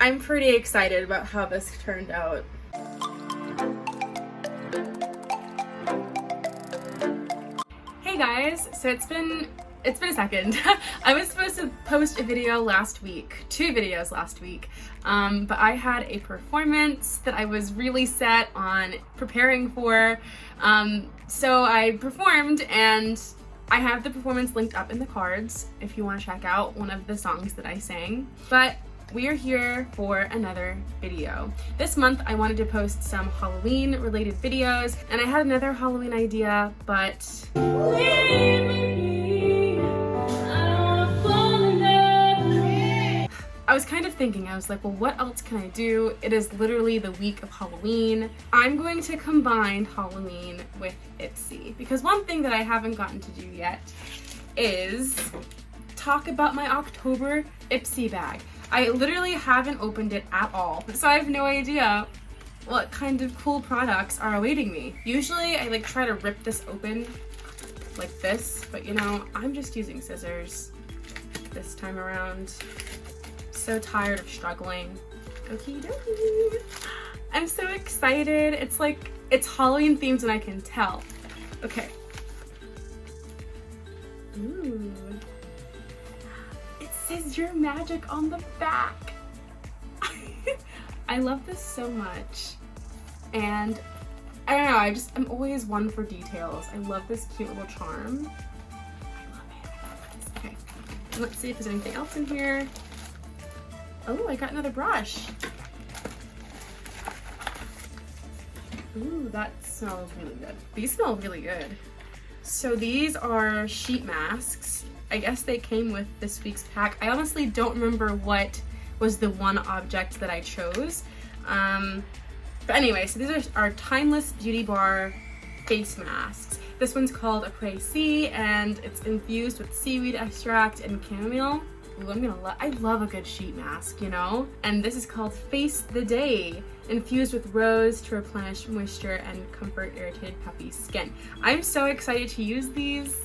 I'm pretty excited about how this turned out. Hey guys, so it's been a second. I was supposed to post a video last week, 2 videos last week, but I had a performance that I was really set on preparing for. So I performed, and I have the performance linked up in the cards if you want to check out one of the songs that I sang. But we are here for another video. This month I wanted to post some Halloween related videos, and I had another Halloween idea, but I was kind of thinking, I was like, well, what else can I do? It is literally the week of Halloween. I'm going to combine Halloween with IPSY, because one thing that I haven't gotten to do yet is talk about my October IPSY bag. I literally haven't opened it at all, so I have no idea what kind of cool products are awaiting me. Usually I like try to rip this open like this, but you know, I'm just using scissors this time around. So tired of struggling. Okie dokie. I'm so excited. It's like, it's Halloween themed and I can tell. Okay. Ooh. It says your magic on the back. I love this so much. And I don't know, I'm always one for details. I love this cute little charm. I love it. Okay. And let's see if there's anything else in here. Oh, I got another brush. Ooh, that smells really good. These smell really good. So these are sheet masks. I guess they came with this week's pack. I honestly don't remember what was the one object that I chose. But anyway, so these are our Beauty Bar face masks. This one's called Aprés, and it's infused with seaweed extract and chamomile. Ooh, I love a good sheet mask, you know? And this is called Face the Day, infused with rose to replenish moisture and comfort irritated puffy skin. I'm so excited to use these.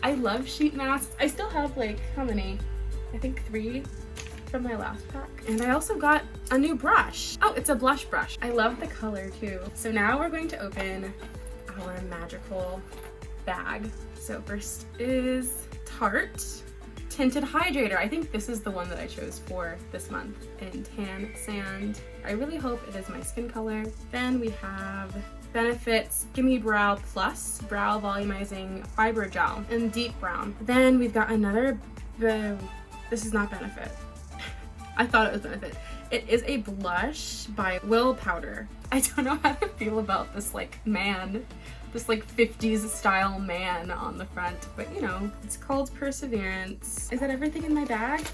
I love sheet masks. I still have like, how many? I think 3 from my last pack. And I also got a new brush. Oh, it's a blush brush. I love the color too. So now we're going to open our magical bag. So first is Tarte Tinted Hydrator. I think this is the one that I chose for this month in Tan Sand. I really hope it is my skin color. Then we have Benefit's Gimme Brow Plus Brow Volumizing Fiber Gel in Deep Brown. Then we've got another, this is not Benefit. I thought it was Benefit. It is a blush by Will Powder. I don't know how to feel about this like man, this like 50s style man on the front, but you know, it's called Perseverance. Is that everything in my bag?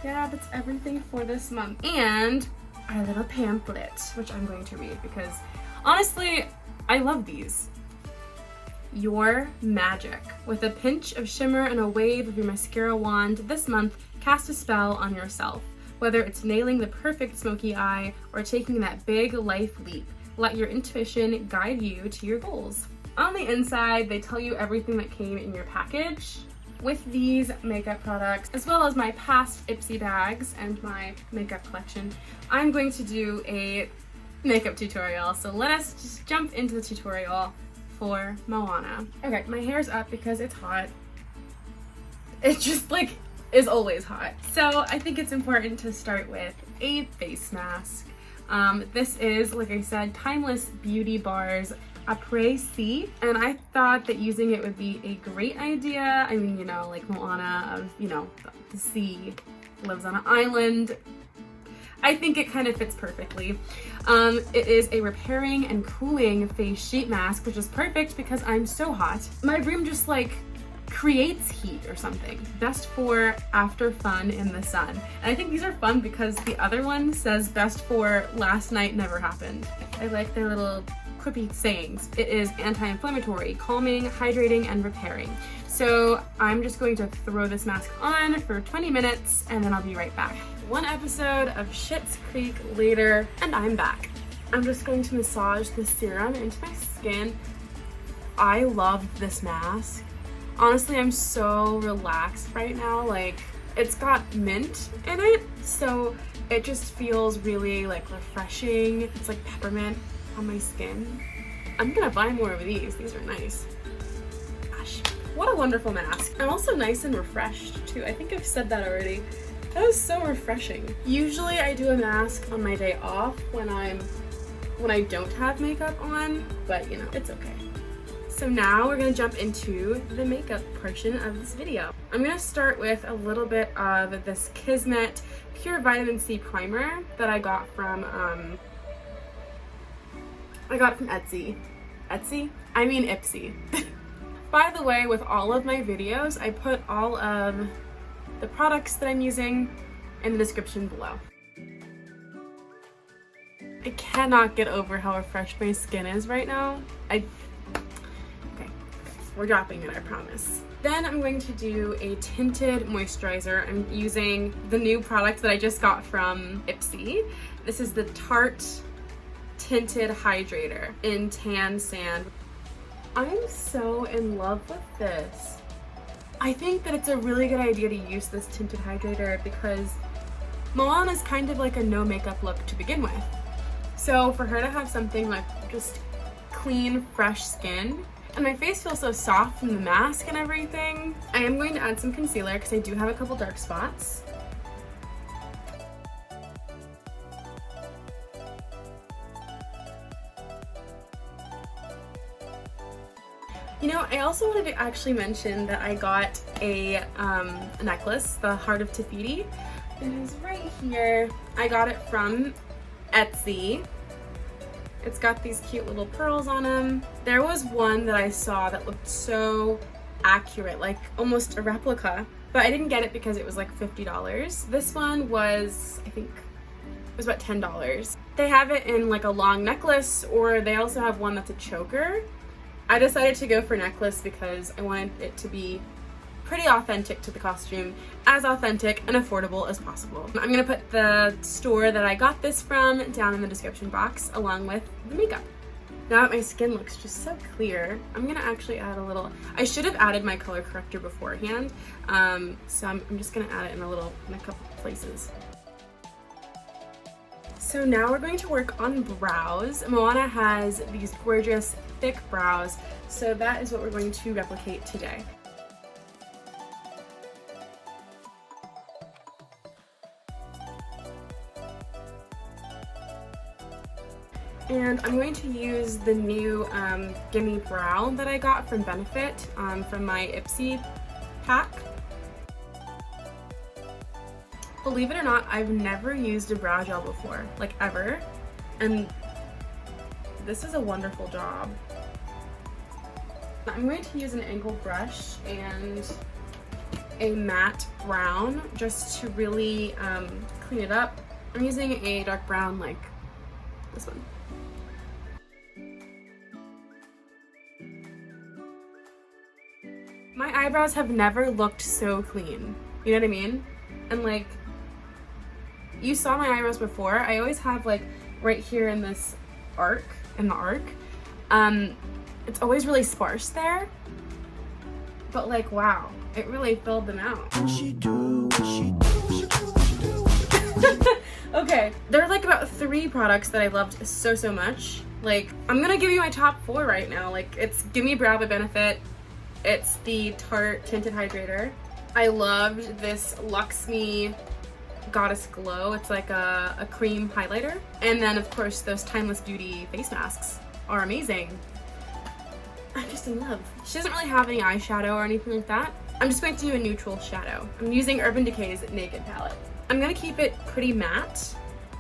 Yeah, that's everything for this month. And our little pamphlet, which I'm going to read because honestly, I love these. Your magic. With a pinch of shimmer and a wave of your mascara wand, this month, cast a spell on yourself. Whether it's nailing the perfect smoky eye or taking that big life leap, let your intuition guide you to your goals. On the inside, they tell you everything that came in your package. With these makeup products, as well as my past IPSY bags and my makeup collection, I'm going to do a makeup tutorial. So let us just jump into the tutorial for Moana. Okay, my hair's up because it's hot. It just like is always hot. So I think it's important to start with a face mask. This is, like I said, Timeless Beauty Bar's Aprés, and I thought that using it would be a great idea. I mean, you know, like Moana, you know, the sea, lives on an island. I think it kind of fits perfectly. It is a repairing and cooling face sheet mask, which is perfect because I'm so hot. My room just like creates heat or something. Best for after fun in the sun. And I think these are fun because the other one says best for last night never happened. I like their little quippy sayings. It is anti-inflammatory, calming, hydrating, and repairing. So I'm just going to throw this mask on for 20 minutes and then I'll be right back. One episode of Schitt's Creek later and I'm back. I'm just going to massage the serum into my skin. I love this mask. Honestly, I'm so relaxed right now. Like, It's got mint in it, so it just feels really like refreshing. It's like peppermint on my skin. I'm gonna buy more of these. These are nice. Gosh, what a wonderful mask. I'm also nice and refreshed too. I think I've said that already. That was so refreshing. Usually I do a mask on my day off when I don't have makeup on, but you know, it's okay. So now we're gonna jump into the makeup portion of this video. I'm gonna start with a little bit of this Kismet Pure Vitamin C Primer that I got from Etsy. Etsy? I mean IPSY. By the way, with all of my videos, I put all of the products that I'm using in the description below. I cannot get over how refreshed my skin is right now. Okay, we're dropping it, I promise. Then I'm going to do a tinted moisturizer. I'm using the new product that I just got from IPSY. This is the Tarte Tinted Hydrator in Tan Sand. I'm so in love with this. I think that it's a really good idea to use this tinted hydrator because Moana is kind of like a no makeup look to begin with. So for her to have something like just clean, fresh skin, and my face feels so soft from the mask and everything, I am going to add some concealer because I do have a couple dark spots. You know, I also wanted to actually mention that I got a necklace, the Heart of Tafiti. It is right here. I got it from Etsy. It's got these cute little pearls on them. There was one that I saw that looked so accurate, like almost a replica, but I didn't get it because it was like $50. This one was, I think, it was about $10. They have it in like a long necklace, or they also have one that's a choker. I decided to go for necklace because I wanted it to be pretty authentic to the costume, as authentic and affordable as possible. I'm gonna put the store that I got this from down in the description box along with the makeup. Now that my skin looks just so clear, I'm gonna actually add a little, I should have added my color corrector beforehand, so I'm just gonna add it in a couple places. So now we're going to work on brows. Moana has these gorgeous thick brows, so that is what we're going to replicate today. And I'm going to use the new Gimme Brow that I got from Benefit from my IPSY pack. Believe it or not, I've never used a brow gel before, like ever, and this is a wonderful job. I'm going to use an angled brush and a matte brown just to really clean it up. I'm using a dark brown like this one. My eyebrows have never looked so clean, you know what I mean? And like, you saw my eyebrows before. I always have like right here in this arc, it's always really sparse there, but like, wow, it really filled them out. Okay, there are like about 3 products that I loved so much. Like, I'm gonna give you my top 4 right now. Like, it's Gimme Brow by Benefit, it's the Tarte Tinted Hydrator. I loved this LXMI Goddess Glow. It's like a cream highlighter. And then of course those Timeless Beauty face masks are amazing. I'm just in love. She doesn't really have any eyeshadow or anything like that. I'm just going to do a neutral shadow. I'm using Urban Decay's Naked palette. I'm gonna keep it pretty matte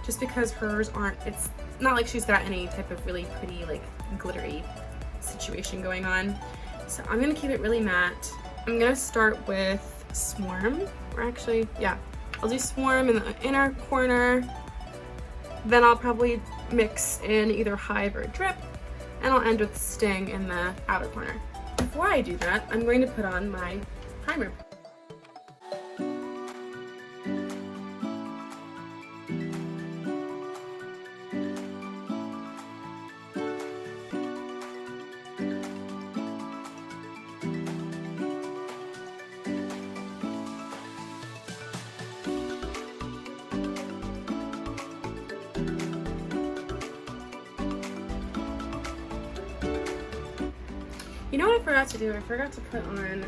just because hers aren't, it's not like she's got any type of really pretty like glittery situation going on. So I'm gonna keep it really matte. I'm gonna start with Swarm, or actually, yeah, I'll do Swarm in the inner corner. Then I'll probably mix in either Hive or Drip, and I'll end with Sting in the outer corner. Before I do that, I'm going to put on my primer. You know what I forgot to do? I forgot to put on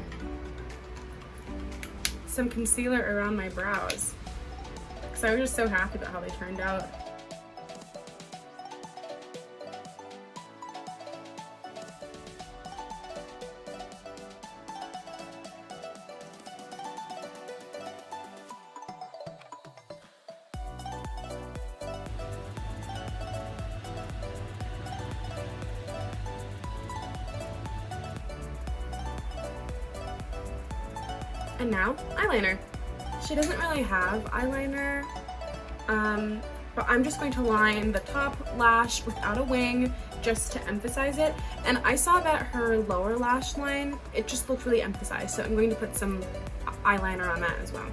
some concealer around my brows because I was just so happy about how they turned out. And now, eyeliner. She doesn't really have eyeliner, but I'm just going to line the top lash without a wing just to emphasize it. And I saw that her lower lash line, it just looked really emphasized, so I'm going to put some eyeliner on that as well.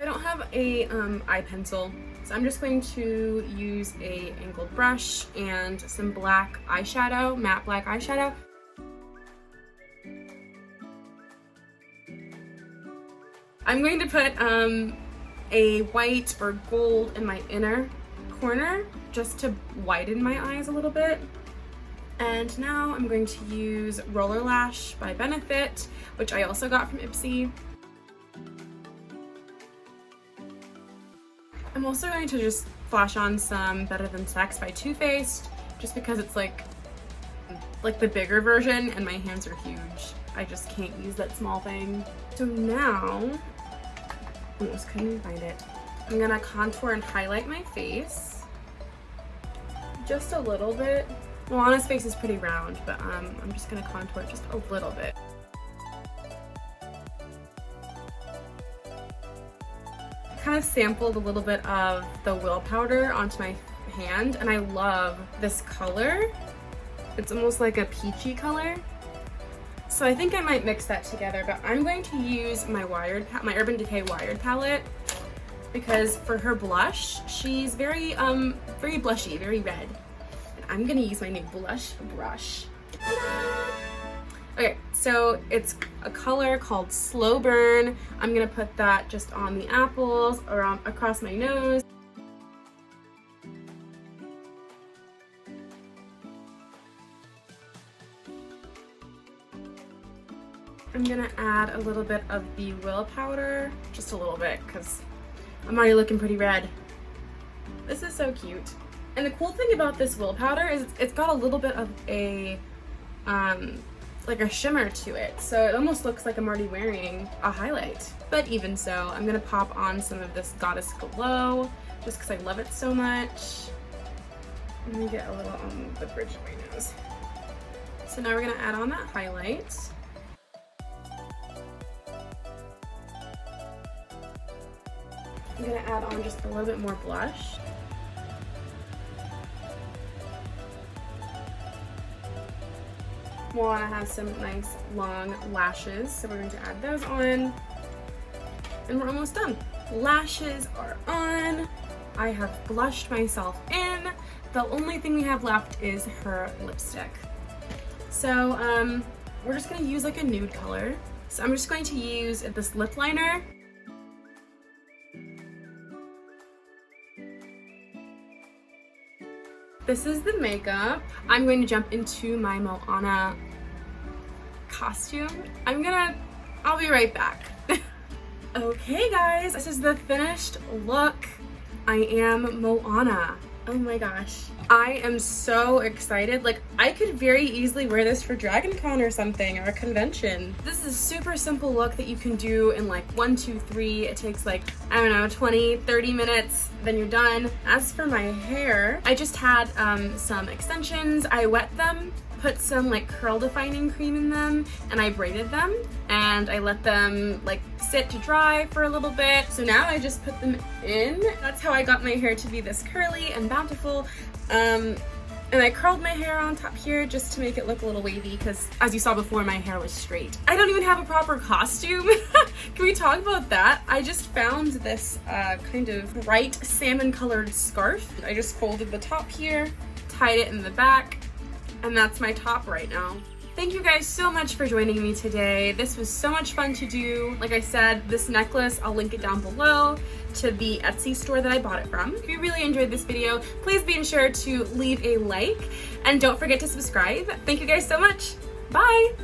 I don't have a eye pencil, so I'm just going to use a angled brush and some black eyeshadow, matte black eyeshadow. I'm going to put a white or gold in my inner corner just to widen my eyes a little bit. And now I'm going to use Roller Lash by Benefit, which I also got from IPSY. I'm also going to just flash on some Better Than Sex by Too Faced, just because it's like the bigger version and my hands are huge. I just can't use that small thing. So now, I almost couldn't find it. I'm gonna contour and highlight my face. Just a little bit. Moana's face is pretty round, but I'm just gonna contour it just a little bit. Kind of sampled a little bit of the Will powder onto my hand, and I love this color. It's almost like a peachy color. So I think I might mix that together, but I'm going to use my Urban Decay Wired palette because for her blush, she's very blushy, very red. And I'm gonna use my new blush brush. Okay, so it's a color called Slow Burn. I'm gonna put that just on the apples, around across my nose. I'm gonna add a little bit of the Will powder, just a little bit, because I'm already looking pretty red. This is so cute. And the cool thing about this Will powder is it's got a little bit of a, like a shimmer to it. So it almost looks like I'm already wearing a highlight. But even so, I'm gonna pop on some of this Goddess Glow, just because I love it so much. Let me get a little on the bridge of my nose. So now we're gonna add on that highlight. I'm gonna add on just a little bit more blush. Moana has some nice long lashes, so we're going to add those on. And we're almost done. Lashes are on. I have blushed myself in. The only thing we have left is her lipstick. So we're just gonna use like a nude color. So I'm just going to use this lip liner. This is the makeup. I'm going to jump into my Moana costume. I'll be right back. Okay guys, this is the finished look. I am Moana. Oh my gosh. I am so excited. Like, I could very easily wear this for DragonCon or something, or a convention. This is a super simple look that you can do in like 1, 2, 3. It takes like, I don't know, 20, 30 minutes, then you're done. As for my hair, I just had some extensions. I wet them, put some like curl defining cream in them, and I braided them, and I let them like sit to dry for a little bit. So now I just put them in. That's how I got my hair to be this curly and bountiful. And I curled my hair on top here just to make it look a little wavy, because as you saw before, my hair was straight. I don't even have a proper costume. Can we talk about that? I just found this kind of bright salmon colored scarf. I just folded the top here, tied it in the back, and that's my top right now. Thank you guys so much for joining me today. This was so much fun to do. Like I said, this necklace, I'll link it down below to the Etsy store that I bought it from. If you really enjoyed this video, please be sure to leave a like and don't forget to subscribe. Thank you guys so much. Bye.